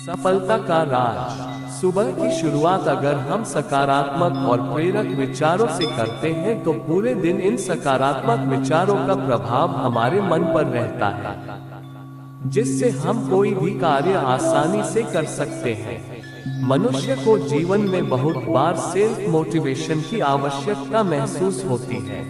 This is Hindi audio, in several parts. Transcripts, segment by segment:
सफलता का राज। सुबह की शुरुआत अगर हम सकारात्मक और प्रेरक विचारों से करते हैं तो पूरे दिन इन सकारात्मक विचारों का प्रभाव हमारे मन पर रहता है, जिससे हम कोई भी कार्य आसानी से कर सकते हैं। मनुष्य को जीवन में बहुत बार सेल्फ मोटिवेशन की आवश्यकता महसूस होती है।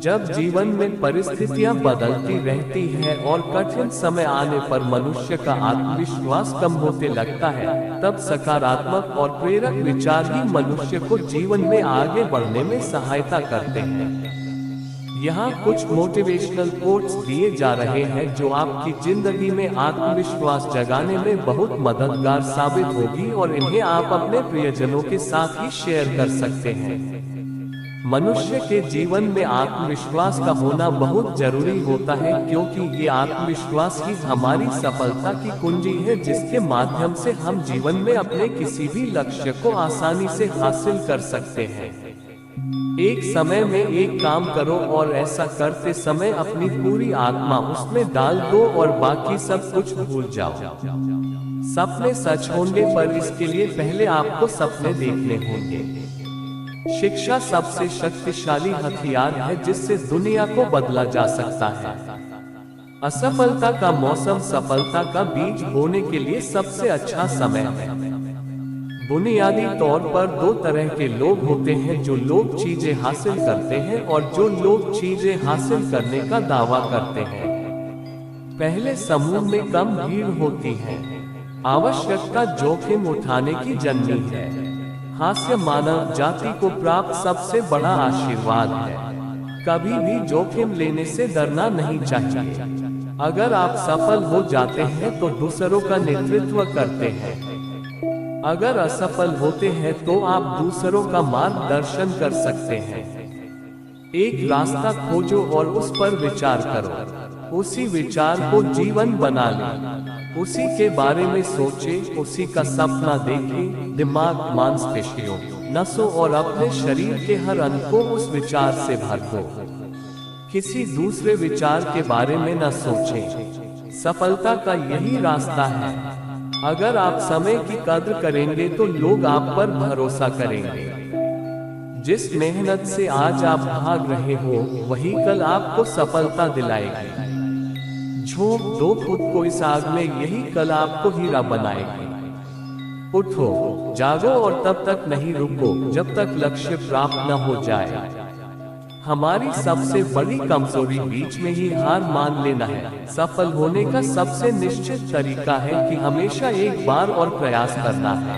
जब जीवन में परिस्थितियां बदलती रहती है और कठिन समय आने पर मनुष्य का आत्मविश्वास कम होने लगता है, तब सकारात्मक और प्रेरक विचार ही मनुष्य को जीवन में आगे बढ़ने में सहायता करते हैं। यहाँ कुछ मोटिवेशनल कोट्स दिए जा रहे हैं जो आपकी जिंदगी में आत्मविश्वास जगाने में बहुत मददगार साबित होगी और इन्हें आप अपने प्रियजनों के साथ ही शेयर कर सकते हैं। मनुष्य के जीवन में आत्मविश्वास का होना बहुत जरूरी होता है, क्योंकि ये आत्मविश्वास ही हमारी सफलता की कुंजी है, जिसके माध्यम से हम जीवन में अपने किसी भी लक्ष्य को आसानी से हासिल कर सकते हैं। एक समय में एक काम करो और ऐसा करते समय अपनी पूरी आत्मा उसमें डाल दो और बाकी सब कुछ भूल जाओ। सपने सच होंगे, पर इसके लिए पहले आपको सपने देखने होंगे। शिक्षा सबसे शक्तिशाली हथियार है जिससे दुनिया को बदला जा सकता है। असफलता का मौसम सफलता का बीज बोने के लिए सबसे अच्छा समय है। बुनियादी तौर पर दो तरह के लोग होते हैं, जो लोग चीजें हासिल करते हैं और जो लोग चीजें हासिल करने का दावा करते हैं। पहले समूह में कम भीड़ होती है। आवश्यकता जोखिम उठाने की जननी है। हास्य मानव जाति को प्राप्त सबसे बड़ा आशीर्वाद है। कभी भी जोखिम लेने से डरना नहीं चाहिए। अगर आप सफल हो जाते हैं तो दूसरों का नेतृत्व करते हैं। अगर असफल होते हैं तो आप दूसरों का मार्गदर्शन कर सकते हैं। एक रास्ता खोजो और उस पर विचार करो। उसी विचार को जीवन बना लें। उसी के बारे में सोचे, उसी का सपना देखें। दिमाग, मांसपेशियों, नसों और अपने शरीर के हर अंग को उस विचार से भर दो। किसी दूसरे विचार के बारे में न सोचें। सफलता का यही रास्ता है। अगर आप समय की कद्र करेंगे तो लोग आप पर भरोसा करेंगे। जिस मेहनत से आज आप भाग रहे हो, वही कल आपको सफलता दिलाएगी। झोंक दो खुद को इस आग में, यही कल आपको हीरा बनाएगी। उठो, जागो और तब तक नहीं रुको जब तक लक्ष्य प्राप्त न हो जाए। हमारी सबसे बड़ी कमजोरी बीच में ही हार मान लेना है। सफल होने का सबसे निश्चित तरीका है कि हमेशा एक बार और प्रयास करना है।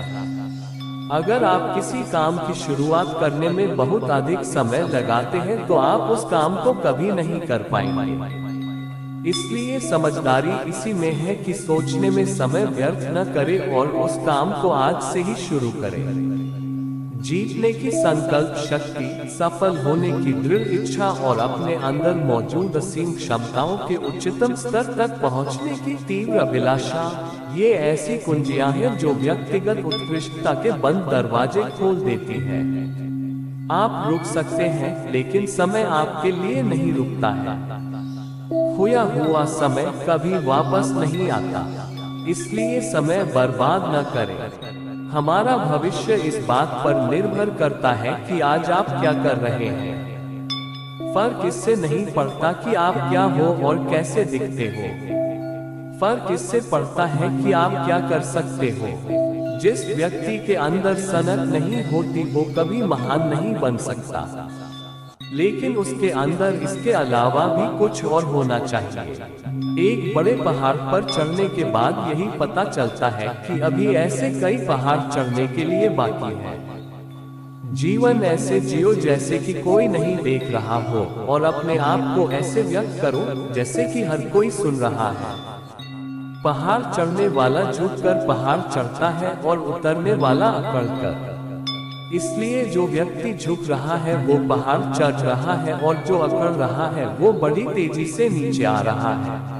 अगर आप किसी काम की शुरुआत करने में बहुत अधिक समय लगाते हैं तो आप उस काम को कभी नहीं कर पाएंगे। इसलिए समझदारी इसी में है कि सोचने में समय व्यर्थ न करें और उस काम को आज से ही शुरू करें। जीतने की संकल्प शक्ति, सफल होने की दृढ़ इच्छा और अपने अंदर मौजूद असीम क्षमताओं के उच्चतम स्तर तक पहुंचने की तीव्र अभिलाषा, ये ऐसी कुंजियां हैं जो व्यक्तिगत उत्कृष्टता के बंद दरवाजे खोल देती हैं। आप रुक सकते हैं, लेकिन समय आपके लिए नहीं रुकता है। खोया हुआ समय कभी वापस नहीं आता, इसलिए समय बर्बाद न करें। हमारा भविष्य इस बात पर निर्भर करता है कि आज आप क्या कर रहे हैं। फर्क इससे नहीं पड़ता कि आप क्या हो और कैसे दिखते हो। फर्क इससे पड़ता है कि आप क्या कर सकते हो। जिस व्यक्ति के अंदर सनक नहीं होती वो कभी महान नहीं बन सकता, लेकिन उसके अंदर इसके अलावा भी कुछ और होना चाहिए। एक बड़े पहाड़ पर चढ़ने के बाद यही पता चलता है कि अभी ऐसे कई पहाड़ चढ़ने के लिए बाकी हैं। जीवन ऐसे जियो जैसे कि कोई नहीं देख रहा हो, और अपने आप को ऐसे व्यक्त करो जैसे कि हर कोई सुन रहा है। पहाड़ चढ़ने वाला झुककर पहाड़ चढ़ता है और उतरने वाला अकड़कर। इसलिए जो व्यक्ति झुक रहा है वो पहाड़ चढ़ रहा है, और जो अकड़ रहा है वो बड़ी तेजी से नीचे आ रहा है।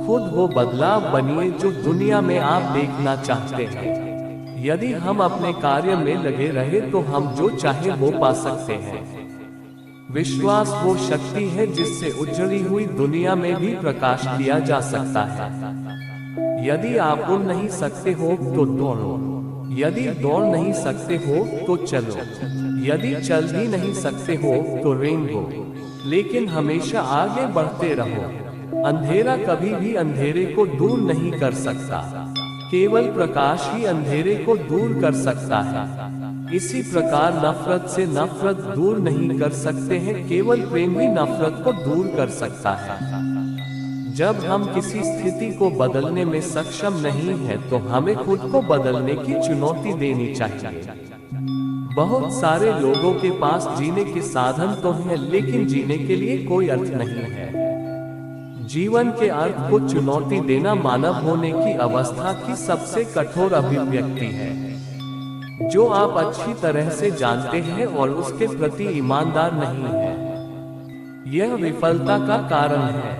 खुद वो बदलाव बनिए जो दुनिया में आप देखना चाहते हैं। यदि हम अपने कार्य में लगे रहे तो हम जो चाहे वो पा सकते हैं। विश्वास वो शक्ति है जिससे उजड़ी हुई दुनिया में भी प्रकाश दिया जा सकता है। यदि आप उड़ नहीं सकते हो तो दौड़ो, यदि दौड़ नहीं सकते हो तो चलो, यदि चल भी नहीं सकते हो तो रेंगो, लेकिन हमेशा आगे बढ़ते रहो। अंधेरा कभी भी अंधेरे को दूर नहीं कर सकता, केवल प्रकाश ही अंधेरे को दूर कर सकता है। इसी प्रकार नफरत से नफरत दूर नहीं कर सकते हैं, केवल प्रेम ही नफरत को दूर कर सकता है। जब हम किसी स्थिति को बदलने में सक्षम नहीं हैं, तो हमें खुद को बदलने की चुनौती देनी चाहिए। बहुत सारे लोगों के पास जीने के साधन तो हैं, लेकिन जीने के लिए कोई अर्थ नहीं है। जीवन के अर्थ को चुनौती देना मानव होने की अवस्था की सबसे कठोर अभिव्यक्ति है। जो आप अच्छी तरह से जानते हैं और उसके प्रति ईमानदार नहीं हैं, यह विफलता का कारण है।